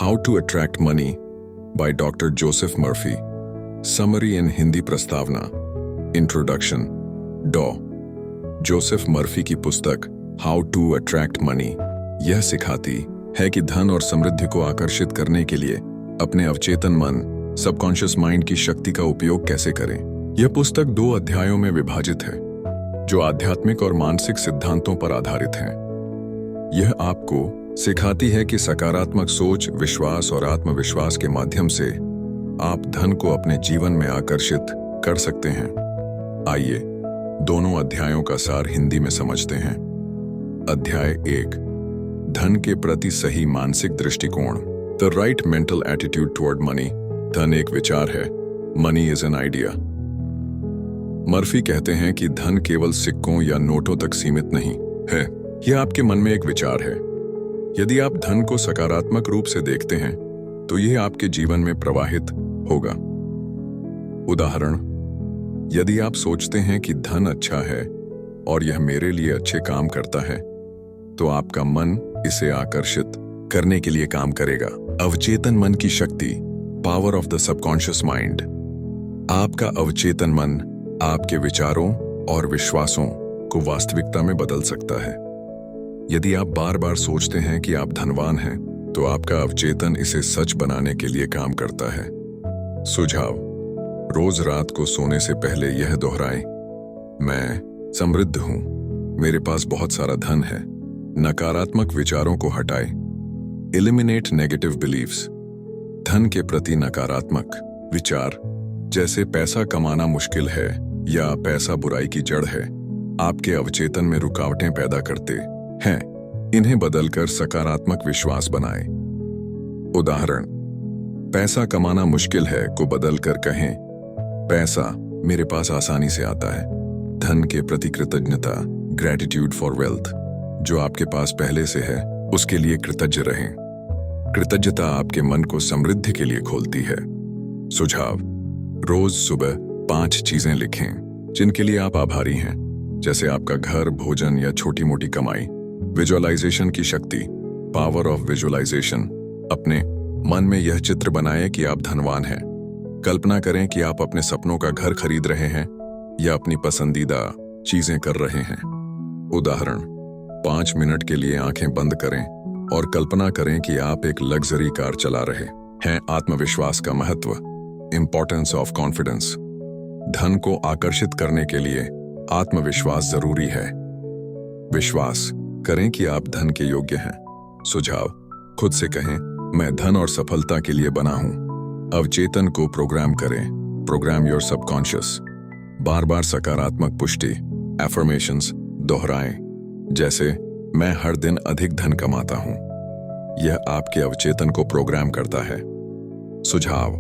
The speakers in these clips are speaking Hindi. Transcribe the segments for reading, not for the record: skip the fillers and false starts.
How to Attract Money by Dr. Joseph Murphy. Summary in Hindi प्रस्तावना. Introduction. डॉ. जोसेफ मर्फी की पुस्तक How to Attract Money यह सिखाती है कि धन और समृद्धि को आकर्षित करने के लिए अपने अवचेतन मन, सबकॉन्शियस माइंड की शक्ति का उपयोग कैसे करें। यह पुस्तक 2 अध्यायों में विभाजित है, जो आध्यात्मिक और मानसिक सिद्धांतों पर आधारित हैं। यह आपको सिखाती है कि सकारात्मक सोच, विश्वास और आत्मविश्वास के माध्यम से आप धन को अपने जीवन में आकर्षित कर सकते हैं। आइए दोनों अध्यायों का सार हिंदी में समझते हैं। अध्याय 1, धन के प्रति सही मानसिक दृष्टिकोण। The right mental attitude toward money. धन एक विचार है, money is an idea. Murphy कहते हैं कि धन केवल सिक्कों या नोटों तक सीमित नहीं है, यह आपके मन में एक विचार है। यदि आप धन को सकारात्मक रूप से देखते हैं तो यह आपके जीवन में प्रवाहित होगा। उदाहरण, यदि आप सोचते हैं कि धन अच्छा है और यह मेरे लिए अच्छे काम करता है, तो आपका मन इसे आकर्षित करने के लिए काम करेगा। अवचेतन मन की शक्ति, power of the subconscious mind. आपका अवचेतन मन आपके विचारों और विश्वासों को वास्तविकता में बदल सकता है। यदि आप बार बार सोचते हैं कि आप धनवान हैं, तो आपका अवचेतन इसे सच बनाने के लिए काम करता है। सुझाव: रोज रात को सोने से पहले यह दोहराएं, मैं समृद्ध हूं, मेरे पास बहुत सारा धन है। नकारात्मक विचारों को हटाएं। Eliminate negative beliefs. धन के प्रति नकारात्मक विचार, जैसे पैसा कमाना मुश्किल है या पैसा बुराई की जड़ है, आपके अवचेतन में रुकावटें पैदा करते हैं। इन्हें बदलकर सकारात्मक विश्वास बनाएं। उदाहरण, पैसा कमाना मुश्किल है को बदलकर कहें, पैसा मेरे पास आसानी से आता है। धन के प्रति कृतज्ञता, ग्रेटिट्यूड फॉर वेल्थ। जो आपके पास पहले से है उसके लिए कृतज्ञ रहें। कृतज्ञता आपके मन को समृद्धि के लिए खोलती है। सुझाव: रोज सुबह 5 चीजें लिखें जिनके लिए आप आभारी हैं, जैसे आपका घर, भोजन या छोटी मोटी कमाई। विजुअलाइजेशन की शक्ति, पावर ऑफ विजुअलाइजेशन। अपने मन में यह चित्र बनाएं कि आप धनवान हैं। कल्पना करें कि आप अपने सपनों का घर खरीद रहे हैं या अपनी पसंदीदा चीजें कर रहे हैं। उदाहरण, 5 मिनट के लिए आंखें बंद करें और कल्पना करें कि आप एक लग्जरी कार चला रहे हैं। आत्मविश्वास का महत्व, इंपॉर्टेंस ऑफ कॉन्फिडेंस। धन को आकर्षित करने के लिए आत्मविश्वास जरूरी है। विश्वास करें कि आप धन के योग्य हैं। सुझाव: खुद से कहें, मैं धन और सफलता के लिए बना हूं। अवचेतन को प्रोग्राम करें। Program your subconscious. बार बार सकारात्मक पुष्टि, एफर्मेशंस दोहराएं, जैसे मैं हर दिन अधिक धन कमाता हूं। यह आपके अवचेतन को प्रोग्राम करता है। सुझाव: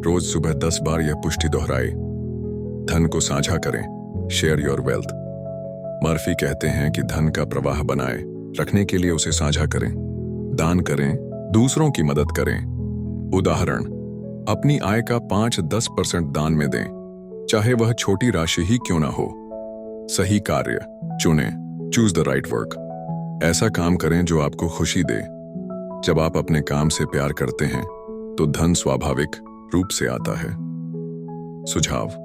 रोज सुबह 10 बार यह पुष्टि दोहराएं। धन को साझा करें, शेयर योर वेल्थ। मर्फी कहते हैं कि धन का प्रवाह बनाए रखने के लिए उसे साझा करें, दान करें, दूसरों की मदद करें। उदाहरण, अपनी आय का 5-10% दान में दें, चाहे वह छोटी राशि ही क्यों ना हो। सही कार्य चुनें, चूज द राइट वर्क। ऐसा काम करें जो आपको खुशी दे। जब आप अपने काम से प्यार करते हैं तो धन स्वाभाविक रूप से आता है। सुझाव: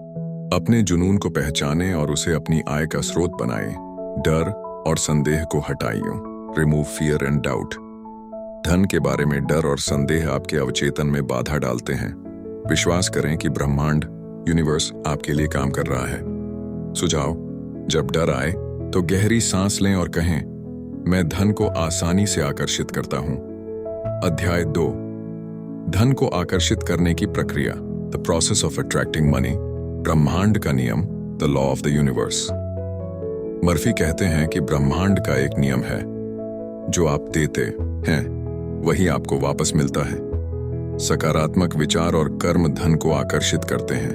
अपने जुनून को पहचानें और उसे अपनी आय का स्रोत बनाएं। डर और संदेह को हटाइए। Remove fear and doubt. धन के बारे में डर और संदेह आपके अवचेतन में बाधा डालते हैं। विश्वास करें कि ब्रह्मांड, यूनिवर्स आपके लिए काम कर रहा है। सुझाव: जब डर आए तो गहरी सांस लें और कहें, मैं धन को आसानी से आकर्षित करता हूं। अध्याय 2, धन को आकर्षित करने की प्रक्रिया। The process of attracting money. ब्रह्मांड का नियम, the law of the universe. Murphy कहते हैं कि ब्रह्मांड का एक नियम है, जो आप देते हैं वही आपको वापस मिलता है। सकारात्मक विचार और कर्म धन को आकर्षित करते हैं।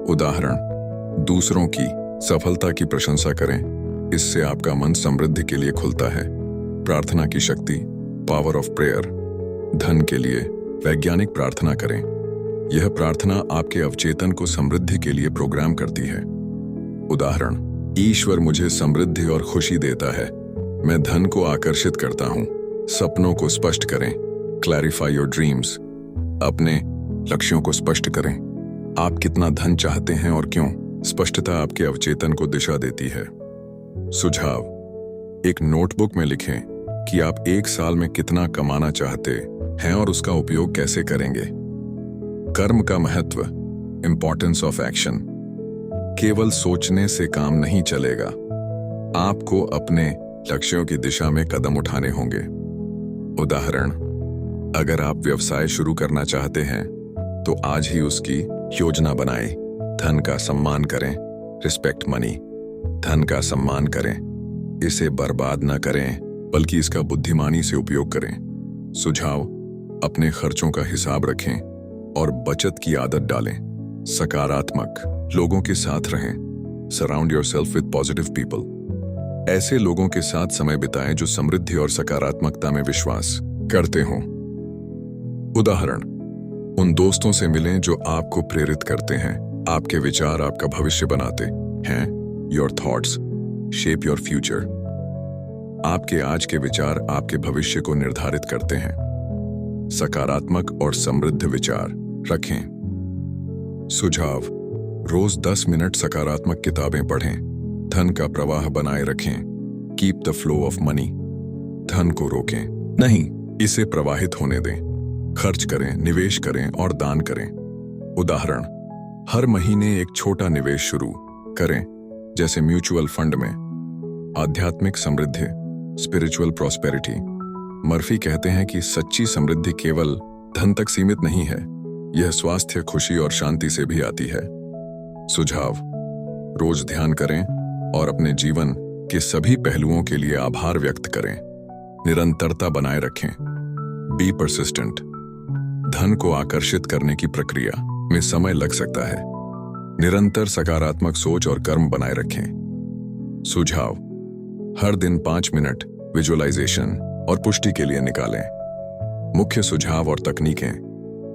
उदाहरण, दूसरों की सफलता की प्रशंसा करें, इससे आपका मन समृद्धि के लिए खुलता है। प्रार्थना की शक्ति, पावर ऑफ प्रेयर। धन के लिए वैज्ञानिक प्रार्थना करें। यह प्रार्थना आपके अवचेतन को समृद्धि के लिए प्रोग्राम करती है। उदाहरण, ईश्वर मुझे समृद्धि और खुशी देता है, मैं धन को आकर्षित करता हूं। सपनों को स्पष्ट करें, क्लैरिफाई योर ड्रीम्स। अपने लक्ष्यों को स्पष्ट करें। आप कितना धन चाहते हैं और क्यों? स्पष्टता आपके अवचेतन को दिशा देती है। सुझाव: एक नोटबुक में लिखें कि आप 1 साल में कितना कमाना चाहते हैं और उसका उपयोग कैसे करेंगे। कर्म का महत्व, इंपॉर्टेंस ऑफ एक्शन। केवल सोचने से काम नहीं चलेगा, आपको अपने लक्ष्यों की दिशा में कदम उठाने होंगे। उदाहरण: अगर आप व्यवसाय शुरू करना चाहते हैं तो आज ही उसकी योजना बनाएं। धन का सम्मान करें। Respect money. धन का सम्मान करें, इसे बर्बाद न करें बल्कि इसका बुद्धिमानी से उपयोग करें। सुझाव: अपने खर्चों का हिसाब रखें और बचत की आदत डालें। सकारात्मक लोगों के साथ रहें। Surround yourself with positive people. ऐसे लोगों के साथ समय बिताएं जो समृद्धि और सकारात्मकता में विश्वास करते हों। उदाहरण: उन दोस्तों से मिलें जो आपको प्रेरित करते हैं। आपके विचार आपका भविष्य बनाते हैं। Your thoughts shape your future. आपके आज के विचार आपके भविष्य को निर्धारित करते हैं। सकारात्मक और समृद्ध विचार रखें। सुझाव: रोज 10 मिनट सकारात्मक किताबें पढ़ें। धन का प्रवाह बनाए रखें। Keep the flow of money. धन को रोकें नहीं, इसे प्रवाहित होने दें। खर्च करें, निवेश करें और दान करें। उदाहरण: हर महीने एक छोटा निवेश शुरू करें, जैसे म्यूचुअल फंड में। आध्यात्मिक समृद्धि, स्पिरिचुअल प्रॉस्पेरिटी। मर्फी कहते हैं कि सच्ची समृद्धि केवल धन तक सीमित नहीं है, यह स्वास्थ्य, खुशी और शांति से भी आती है। सुझाव: रोज ध्यान करें और अपने जीवन के सभी पहलुओं के लिए आभार व्यक्त करें। निरंतरता बनाए रखें। Be persistent. धन को आकर्षित करने की प्रक्रिया में समय लग सकता है। निरंतर सकारात्मक सोच और कर्म बनाए रखें। सुझाव: हर दिन 5 मिनट विजुअलाइजेशन और पुष्टि के लिए निकालें। मुख्य सुझाव और तकनीकें।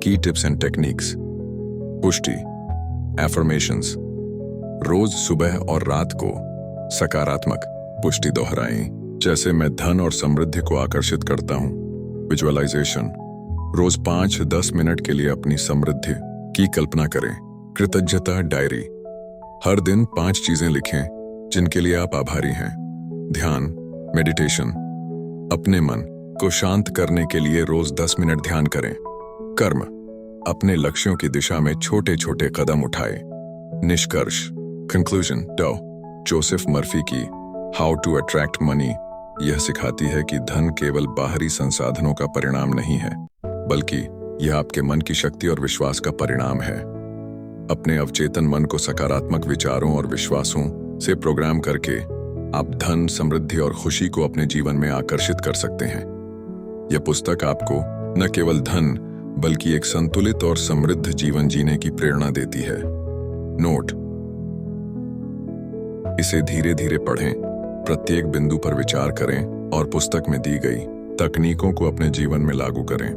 की टिप्स एंड टेक्निक्स। पुष्टि, एफर्मेशंस। रोज सुबह और रात को सकारात्मक पुष्टि दोहराएं, जैसे मैं धन और समृद्धि को आकर्षित करता हूं। विजुअलाइजेशन: रोज 5-10 मिनट के लिए अपनी समृद्धि की कल्पना करें। कृतज्ञता डायरी: हर दिन 5 चीजें लिखें जिनके लिए आप आभारी हैं। ध्यान, मेडिटेशन: अपने मन को शांत करने के लिए रोज 10 मिनट ध्यान करें। कर्म: अपने लक्ष्यों की दिशा में छोटे छोटे कदम उठाएं। निष्कर्ष, कंक्लूजन। जोसेफ मर्फी की हाउ टू अट्रैक्ट मनी यह सिखाती है कि धन केवल बाहरी संसाधनों का परिणाम नहीं है, बल्कि यह आपके मन की शक्ति और विश्वास का परिणाम है। अपने अवचेतन मन को सकारात्मक विचारों और विश्वासों से प्रोग्राम करके आप धन, समृद्धि और खुशी को अपने जीवन में आकर्षित कर सकते हैं। यह पुस्तक आपको न केवल धन बल्कि एक संतुलित और समृद्ध जीवन जीने की प्रेरणा देती है। नोट: इसे धीरे धीरे पढ़ें, प्रत्येक बिंदु पर विचार करें और पुस्तक में दी गई तकनीकों को अपने जीवन में लागू करें।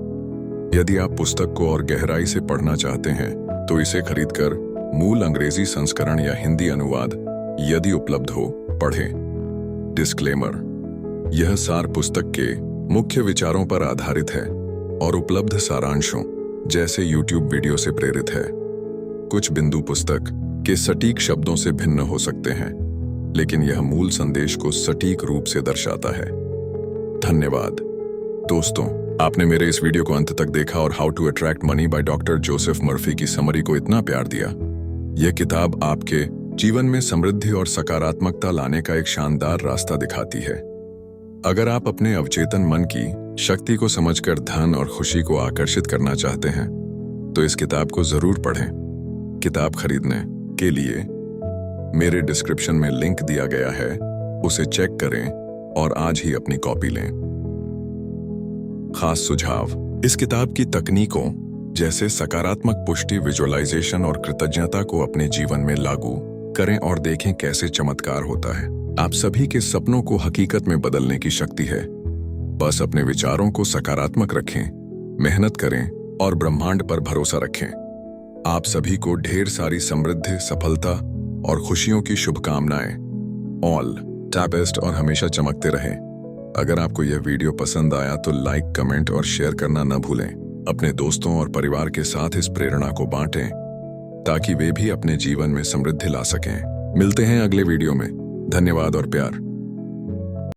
यदि आप पुस्तक को और गहराई से पढ़ना चाहते हैं तो इसे खरीदकर मूल अंग्रेजी संस्करण या हिंदी अनुवाद यदि उपलब्ध हो पढ़ें। डिस्क्लेमर: यह सार पुस्तक के मुख्य विचारों पर आधारित है और उपलब्ध सारांशों जैसे YouTube वीडियो से प्रेरित है। कुछ बिंदु पुस्तक के सटीक शब्दों से भिन्न हो सकते हैं, लेकिन यह मूल संदेश को सटीक रूप से दर्शाता है। धन्यवाद दोस्तों, आपने मेरे इस वीडियो को अंत तक देखा और how to attract money by doctor Joseph Murphy की समरी को इतना प्यार दिया। यह किताब आपके जीवन में समृद्धि और सकारात्मकता लाने का एक शानदार रास्ता दिखाती है। अगर आप अपने अवचेतन मन की शक्ति को समझकर धन और खुशी को आकर्षित करना चाहते हैं तो इस किताब को जरूर पढ़ें। किताब खरीदने के लिए मेरे डिस्क्रिप्शन में लिंक दिया गया है, उसे चेक करें और आज ही अपनी कॉपी लें। खास सुझाव: इस किताब की तकनीकों जैसे सकारात्मक पुष्टि, विजुअलाइजेशन और कृतज्ञता को अपने जीवन में लागू करें और देखें कैसे चमत्कार होता है। आप सभी के सपनों को हकीकत में बदलने की शक्ति है। बस अपने विचारों को सकारात्मक रखें, मेहनत करें और ब्रह्मांड पर भरोसा रखें। आप सभी को ढेर सारी समृद्धि, सफलता और खुशियों की शुभकामनाएं। ऑल द बेस्ट और हमेशा चमकते रहें। अगर आपको यह वीडियो पसंद आया तो लाइक, कमेंट और शेयर करना न भूलें। अपने दोस्तों और परिवार के साथ इस प्रेरणा को बांटें ताकि वे भी अपने जीवन में समृद्धि ला सकें। मिलते हैं अगले वीडियो में। धन्यवाद और प्यार।